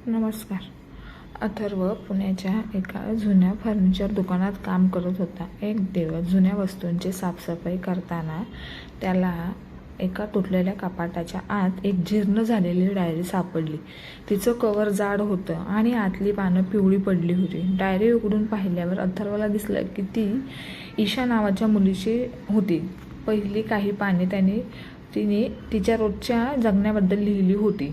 नमस्कार. अथर्व पुण्याच्या एका जुन्या फर्निचर दुकानात काम करत होता. एक दिवस जुन्या वस्तूंची साफसफाई करताना त्याला एका तुटलेल्या कपाटाच्या आत एक जीर्ण झालेली डायरी सापडली. तिचं कव्हर जाड होतं आणि आतली पानं पिवळी पडली होती. डायरी उघडून पाहिल्यावर अथर्वला दिसलं की ती ईशा नावाच्या मुलीची होती. पहिली काही पाने तिने तिच्या रोजच्या जगण्याबद्दल लिहिली होती.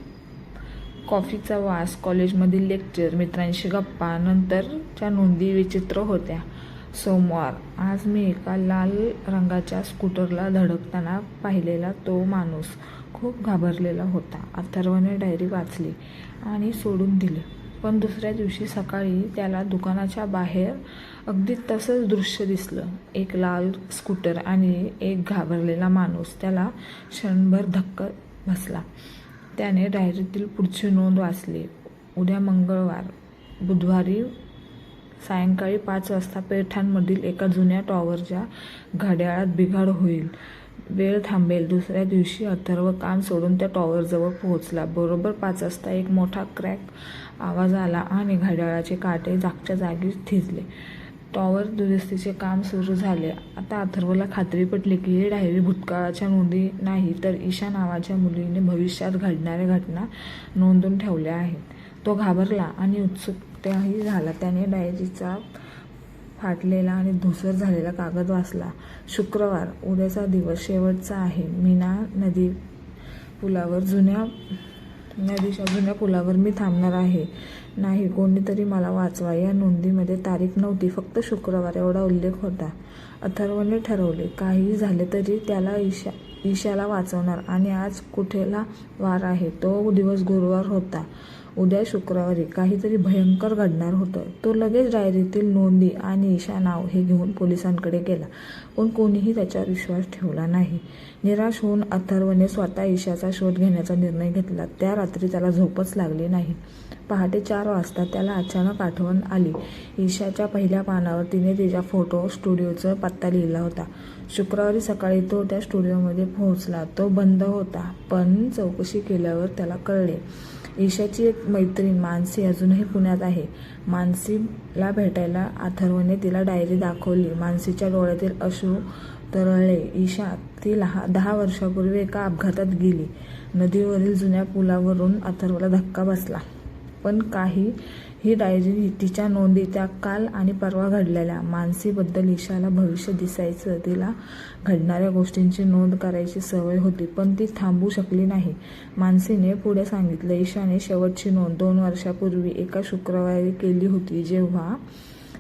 कॉफीचा वास, कॉलेजमधील लेक्चर, मित्रांशी गप्पा, नंतरच्या नोंदी विचित्र होत्या. सोमवार. आज मी एका लाल रंगाच्या स्कूटरला धडकताना पाहिलेला तो माणूस खूप घाबरलेला होता. अथर्वने डायरी वाचली आणि सोडून दिली. पण दुसऱ्या दिवशी सकाळी त्याला दुकानाच्या बाहेर अगदी तसंच दृश्य दिसलं. एक लाल स्कूटर आणि एक घाबरलेला माणूस. त्याला क्षणभर धक्का बसला. त्याने डायरीतील पुढची नोंद वाचली. उद्या मंगळवार, बुधवारी सायंकाळी 5 वाजता पैठणमधील एका जुन्या टॉवरच्या घड्याळात बिघाड होईल. वेळ थांबेल. दुसऱ्या दिवशी अथर्व काम सोडून त्या टॉवरजवळ पोहोचला. बरोबर 5 वाजता एक मोठा क्रॅक आवाज आला आणि घड्याळाचे काटे जागच्या जागी थिजले. टॉवर दुरुस्तीचे काम सुरू झाले. आता अथर्वला खात्री पटली की ही डायरी भूतकाळाच्या नोंदी नाही तर ईशा नावाच्या मुलीने भविष्यात घडणाऱ्या घटना नोंदवून ठेवल्या आहेत. तो घाबरला आणि उत्सुकही झाला. त्याने डायरीचा फाटलेला आणि धूसर झालेला कागद वाचला. शुक्रवार. उद्याचा दिवस शेवटचा आहे. मीना नदीच्या जुन्या पुलावर मी थांबणार आहे. नाही, कोणीतरी मला वाचवा. या नोंदीमध्ये तारीख नव्हती, फक्त शुक्रवार एवढा उल्लेख होता. अथर्वने ठरवले, काहीही झाले तरी त्याला ईशाला वाचवणार. आणि आज कुठला वार आहे? तो दिवस गुरुवार होता. उद्या शुक्रवारी काहीतरी भयंकर घडणार होतं. तो लगेच डायरीतील नोंदी आणि ईशा नाव हे घेऊन पोलिसांकडे गेला. पण कोणीही त्याच्यावर विश्वास ठेवला नाही. निराश होऊन अथर्वने स्वतः ईशाचा शोध घेण्याचा निर्णय घेतला. त्या रात्री त्याला झोपच लागली नाही. पहाटे 4 वाजता त्याला अचानक आठवण आली. ईशाच्या पहिल्या पानावर तिने तिच्या फोटो स्टुडिओचा पत्ता लिहिला होता. शुक्रवारी सकाळी तो त्या स्टुडिओमध्ये पोहोचला. तो बंद होता. पण चौकशी केल्यावर त्याला कळले ईशाची एक मैत्रीण मानसी अजूनही पुण्यात आहे. मानसीला भेटायला अथर्वने तिला डायरी दाखवली. मानसीच्या डोळ्यातील अश्रू तरळले. ईशा, ती 10 वर्षापूर्वी एका अपघातात गेली. नदीवरील जुन्या पुलावरून अथर्वला धक्का बसला. पण ही डायरी, तिच्या नोंदी, त्या काल आणि परवा घडलेल्या. मानसीबद्दल ईशाला भविष्य दिसायचं. तिला घडणाऱ्या गोष्टींची नोंद करायची सवय होती, पण ती थांबू शकली नाही. मानसीने पुढे सांगितलं, ईशाने शेवटची नोंद 2 वर्षापूर्वी एका शुक्रवारी केली होती, जेव्हा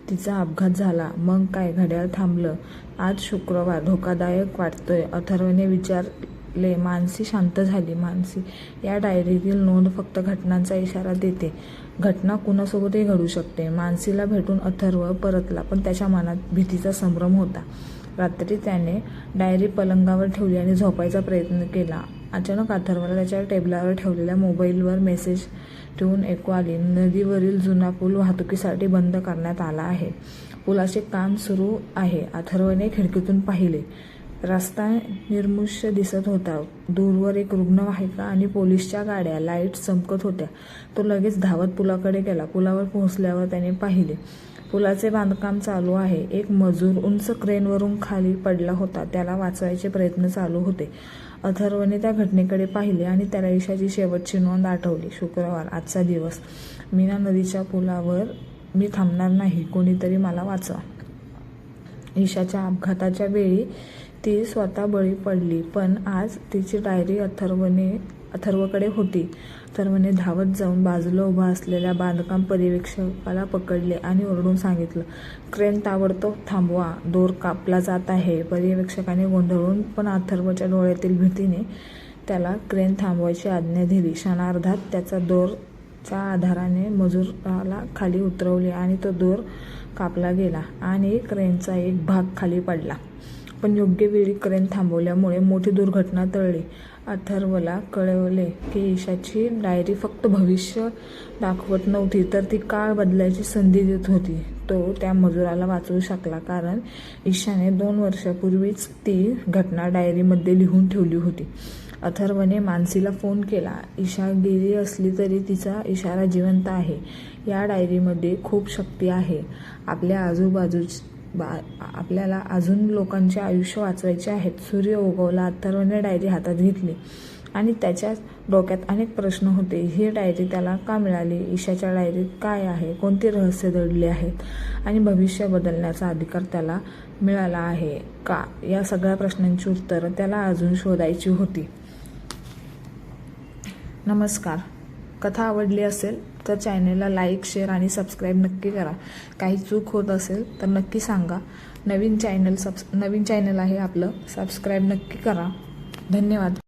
तिचा अपघात झाला. मग काय? घड्याळ थांबलं. आज शुक्रवार, धोकादायक वाटतोय, अथर्वने विचारले. मानसी शांत झाली. मानसी, या डायरीतील नोंद फक्त घटनांचा इशारा देते. घटना कुणासोबतही घडू शकते. मानसीला भेटून अथर्व परतला, पण त्याच्या मनात भीतीचा संभ्रम होता. रात्री त्याने डायरी पलंगावर ठेवली आणि झोपायचा प्रयत्न केला. अचानक अथर्वला त्याच्या टेबलावर ठेवलेल्या मोबाईलवर मेसेज ट्यून ऐकू आली. नदीवरील जुना पूल वाहतुकीसाठी बंद करण्यात आला आहे. पुलाचे काम सुरू आहे. अथर्वने खिडकीतून पाहिले. रस्ता निर्मुष्य दिसत होता. दूरवर एक रुग्णवाहिका आणि पोलिसच्या गाड्या लाईट चमकत होत्या. तो लगेच धावत पुलाकडे गेला. पुलावर पोहोचल्यावर त्याने पाहिले पुलाचे बांधकाम चालू आहे. एक मजूर उंच क्रेनवरून खाली पडला होता. त्याला वाचवायचे प्रयत्न चालू होते. अथर्वने त्या घटनेकडे पाहिले आणि त्याला ईशाची शेवटची नोंद आठवली. शुक्रवार, आजचा दिवस. मीना नदीच्या पुलावर मी थांबणार नाही. कोणीतरी मला वाचवा. ईशाच्या अपघाताच्या वेळी ती स्वतः बळी पडली, पण आज तिची डायरी अथर्वकडे होती. अथर्वने धावत जाऊन बाजूला उभा असलेल्या बांधकाम पर्यवेक्षकाला पकडले आणि ओरडून सांगितलं, क्रेन ताबडतोब थांबवा, दोर कापला जात आहे. पर्यवेक्षकाने गोंधळून पण अथर्वच्या डोळ्यातील भीतीने त्याला क्रेन थांबवायची आज्ञा दिली. क्षणार्धात त्याचा दोरच्या आधाराने मजुराला खाली उतरवले आणि तो दोर कापला गेला आणि क्रेनचा एक भाग खाली पडला. पण योग्य वेळी क्रेन थांबवल्यामुळे मोठी दुर्घटना टळली. अथर्वला कळवले की ईशाची डायरी फक्त भविष्य दाखवत नव्हती, तर ती काळ बदलायची संधी देत होती. तो त्या मजुराला वाचवू शकला कारण ईशाने 2 वर्षापूर्वीच ती घटना डायरीमध्ये लिहून ठेवली होती. अथर्वने मानसीला फोन केला. ईशा गेली असली तरी तिचा इशारा जिवंत आहे. या डायरीमध्ये खूप शक्ती आहे. आपल्याला अजून लोकांचे आयुष्य वाचवायचे आहेत. सूर्य उगवला. अथर्वने डायरी हातात घेतली आणि त्याच्या डोक्यात अनेक प्रश्न होते. ही डायरी त्याला का मिळाली? ईशाच्या डायरीत काय आहे? कोणते रहस्य दडले आहेत? आणि भविष्य बदलण्याचा अधिकार त्याला मिळाला आहे का? या सगळ्या प्रश्नांची उत्तरं त्याला अजून शोधायची होती. नमस्कार. कथा आवडली असेल तर चॅनेलला लाईक, शेअर आणि सबस्क्राईब नक्की करा. काही चूक होत असेल तर नक्की सांगा. नवीन चॅनल आहे आपलं, सबस्क्राईब नक्की करा. धन्यवाद.